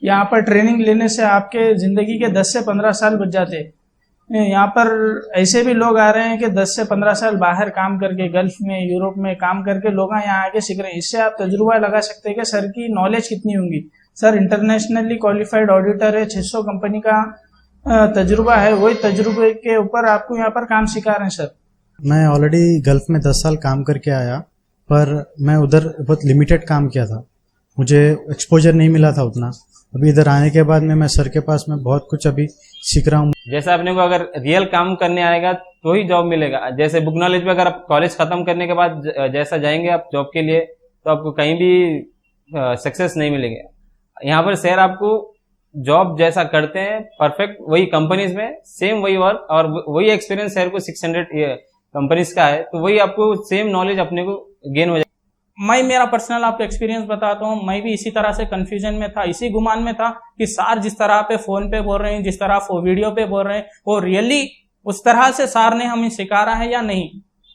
यहाँ पर ट्रेनिंग लेने से आपके ज़िंदगी के 10 से 15 साल बच जाते हैं। यहाँ पर ऐसे भी लोग आ रहे हैं कि 10 से 15 साल बाहर काम करके, गल्फ में, यूरोप में काम करके लोग यहाँ आके सीख रहे हैं। इससे आप तजुर्बा लगा सकते हैं कि सर की नॉलेज कितनी होंगी। सर इंटरनेशनली क्वालिफाइड ऑडिटर है, 600 कंपनी का तजुर्बा है, वही तजुर्बे के ऊपर आपको यहाँ पर काम सिखा रहे हैं सर। मैं ऑलरेडी गल्फ में 10 साल काम करके आया, पर मैं उधर बहुत लिमिटेड काम किया था, मुझे एक्सपोजर नहीं मिला था उतना। अभी इधर आने के बाद में मैं सर के पास में बहुत कुछ अभी सीख रहा हूँ। जैसे अपने को अगर रियल काम करने आएगा तो ही जॉब मिलेगा। जैसे बुक नॉलेज में अगर आप कॉलेज खत्म करने के बाद जैसा जाएंगे आप जॉब के लिए, तो आपको कहीं भी सक्सेस नहीं मिलेंगे। यहाँ पर सर आपको जॉब जैसा करते हैं परफेक्ट वही कंपनीज में सेम वही वर्क और वही एक्सपीरियंस सर को 600 कंपनीज का है, तो वही आपको सेम नॉलेज अपने को गेन हो जाए। मैं मेरा पर्सनल आपको एक्सपीरियंस बताता हूँ। मैं भी इसी तरह से कंफ्यूजन में था, इसी गुमान में था कि सार जिस तरह पे फोन पे बोल रहे हैं, जिस तरह वो वीडियो पे बोल रहे हैं, वो रियली उस तरह से सार ने हमें सिखा रहा है या नहीं।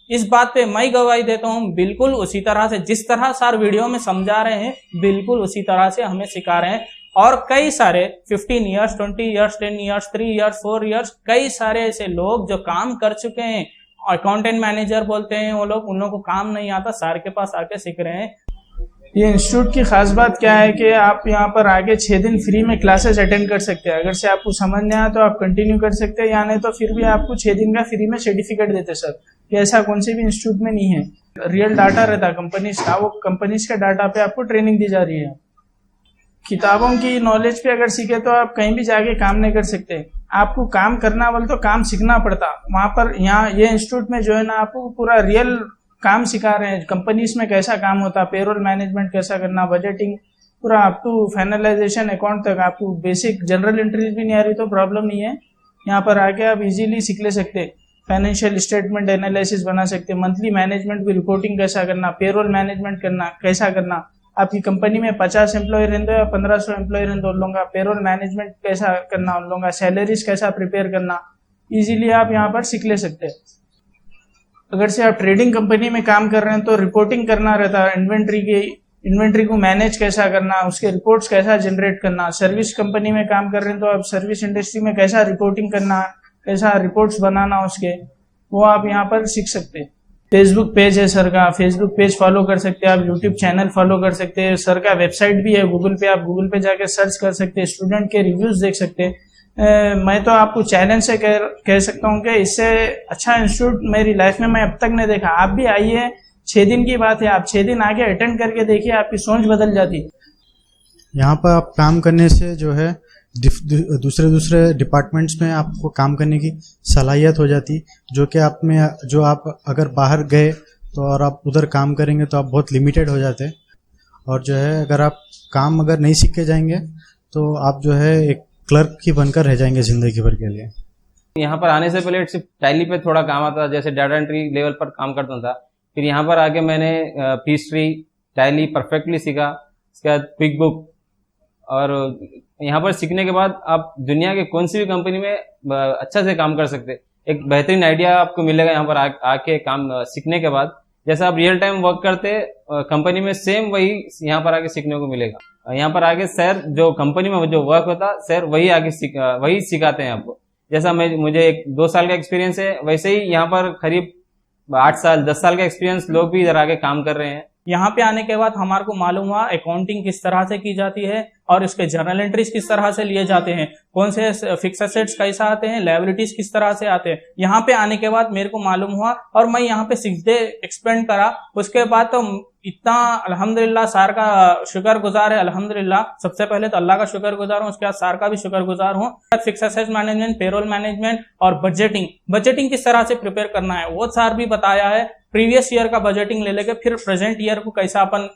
इस बात पे मैं गवाही देता हूँ, बिल्कुल उसी तरह से जिस तरह सार वीडियो में समझा रहे हैं, बिल्कुल उसी तरह से हमें सिखा रहे हैं। और कई सारे 15 years, 20 years, 10 years, 3 years, 4 years, कई सारे ऐसे लोग जो काम कर चुके हैं, अकाउंटेंट मैनेजर बोलते हैं वो लोग, उन लोगों को काम नहीं आता, सर के पास आके सीख रहे हैं। ये इंस्टीट्यूट की खास बात क्या है कि आप यहाँ पर आगे 6 दिन फ्री में क्लासेस अटेंड कर सकते हैं। अगर से आपको समझ नहीं आया तो आप कंटिन्यू कर सकते हैं, या नहीं तो फिर भी आपको 6 दिन का फ्री में सर्टिफिकेट देते सर। कि ऐसा कौन से भी इंस्टीट्यूट में नहीं है। रियल डाटा रहता है कंपनीज का, वो कंपनीज के डाटा पे आपको ट्रेनिंग दी जा रही है। किताबों की नॉलेज पे अगर सीखे तो आप कहीं भी जाके काम नहीं कर सकते। आपको काम करना बोले तो काम सीखना पड़ता। वहां पर यहाँ ये इंस्टीट्यूट में जो है ना, आपको पूरा रियल काम सिखा रहे हैं। कंपनीज में कैसा काम होता, पेरोल मैनेजमेंट कैसा करना, बजटिंग, पूरा अप टू फाइनलाइजेशन अकाउंट तक। आपको बेसिक जनरल एंट्रीज भी नहीं आ रही तो प्रॉब्लम नहीं है, यहाँ पर आके आप इजीली सीख ले सकते। फाइनेंशियल स्टेटमेंट एनालिसिस बना सकते, मंथली मैनेजमेंट की रिपोर्टिंग कैसा करना, पेरोल मैनेजमेंट करना कैसा करना। आपकी कंपनी में 50 एम्प्लॉय रहते हो या 1500 एम्प्लॉय रहते हो, उन लोगों का पेरोल मैनेजमेंट कैसा करना, उन लोगों का सैलरीज कैसा प्रिपेयर करना, इजीली आप यहाँ पर सीख ले सकते हैं। अगर से आप ट्रेडिंग कंपनी में काम कर रहे हैं तो रिपोर्टिंग करना रहता है, इन्वेंट्री को मैनेज कैसा करना, उसके रिपोर्ट्स कैसा जनरेट करना। सर्विस कंपनी में काम कर रहे हैं तो आप सर्विस इंडस्ट्री में कैसा रिपोर्टिंग करना, कैसा रिपोर्ट्स बनाना उसके, वो आप यहाँ पर सीख सकते हैं। फेसबुक पेज है सर का, फेसबुक पेज फॉलो कर सकते हैं आप, यूट्यूब चैनल फॉलो कर सकते हैं। सर का वेबसाइट भी है गूगल पे, आप गूगल पे जाके सर्च कर सकते हैं, स्टूडेंट के रिव्यूज देख सकते हैं। मैं तो आपको चैलेंज से कह सकता हूँ कि इससे अच्छा इंस्टीट्यूट मेरी लाइफ में मैं अब तक नहीं देखा। आप भी आइए, 6 दिन की बात है, आप 6 दिन आके अटेंड करके देखिए, आपकी सोच बदल जाती। यहाँ पर आप काम करने से जो है दूसरे डिपार्टमेंट्स में आपको काम करने की सलाहियत हो जाती, जो कि आप में जो आप अगर बाहर गए तो और आप उधर काम करेंगे तो आप बहुत लिमिटेड हो जाते। और जो है अगर आप काम अगर नहीं सीख के जाएंगे तो आप जो है एक क्लर्क ही बनकर रह जाएंगे जिंदगी भर के लिए। यहाँ पर आने से पहले सिर्फ टैली पे थोड़ा काम आता था, जैसे डाटा एंट्री लेवल पर काम करता था। फिर यहाँ पर आके मैंने पीस्ट्री टैली परफेक्टली सीखा, उसके बाद क्विक बुक। और यहाँ पर सीखने के बाद आप दुनिया के कौन सी भी कंपनी में अच्छा से काम कर सकते। एक बेहतरीन आइडिया आपको मिलेगा यहाँ पर आके काम सीखने के बाद। जैसा आप रियल टाइम वर्क करते कंपनी में, सेम वही यहाँ पर आके सीखने को मिलेगा। यहाँ पर आगे सर जो कंपनी में जो वर्क होता सर वही आगे वही सिखाते हैं आपको। जैसा मुझे 2 साल का एक्सपीरियंस है, वैसे ही यहाँ पर करीब 8 साल 10 साल का एक्सपीरियंस लोग भी इधर आके काम कर रहे हैं। यहाँ पे आने के बाद हमारे को मालूम हुआ अकाउंटिंग किस तरह से की जाती है और इसके जर्नल एंट्रीज किस तरह से लिए जाते हैं, कौन से फिक्स एसेट्स कैसा आते हैं, लायबिलिटीज किस तरह से आते हैं। यहाँ पे आने के बाद मेरे को मालूम हुआ और मैं यहाँ पे 6 डे एक्सपेंड करा। उसके बाद तो इतना अल्हम्दुलिल्लाह सर का शुक्रगुजार है। अल्हम्दुलिल्लाह सबसे पहले तो अल्लाह का शुक्रगुजार हूँ, उसके बाद सर का भी शुक्रगुजार हूँ। Fix asset management, payroll management और बजटिंग किस तरह से प्रिपेयर करना है वो सर भी बताया है। प्रीवियस ईयर का बजटिंग ले लेके फिर प्रेजेंट ईयर को कैसा अपन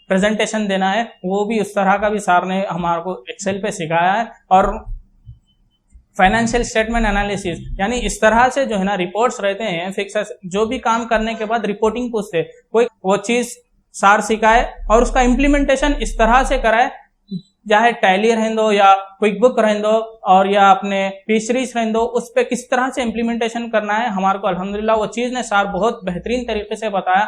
प्रेजेंटेशन देना है, वो भी उस तरह का भी सर ने हमारे को एक्सेल पे सिखाया है। और फाइनेंशियल स्टेटमेंट एनालिसिस, यानी इस तरह से जो है ना रिपोर्ट्स रहते हैं, फिक्स जो भी काम करने के बाद रिपोर्टिंग पूछते, कोई वो चीज सार सिखाए और उसका इम्प्लीमेंटेशन इस तरह से कराए, चाहे टैली रहने दो या क्विक बुक रहने दो और या अपने पीसीरीज रहने दो, उस पर किस तरह से इम्प्लीमेंटेशन करना है हमारे को अल्हम्दुलिल्लाह वो चीज ने सर बहुत बेहतरीन तरीके से बताया।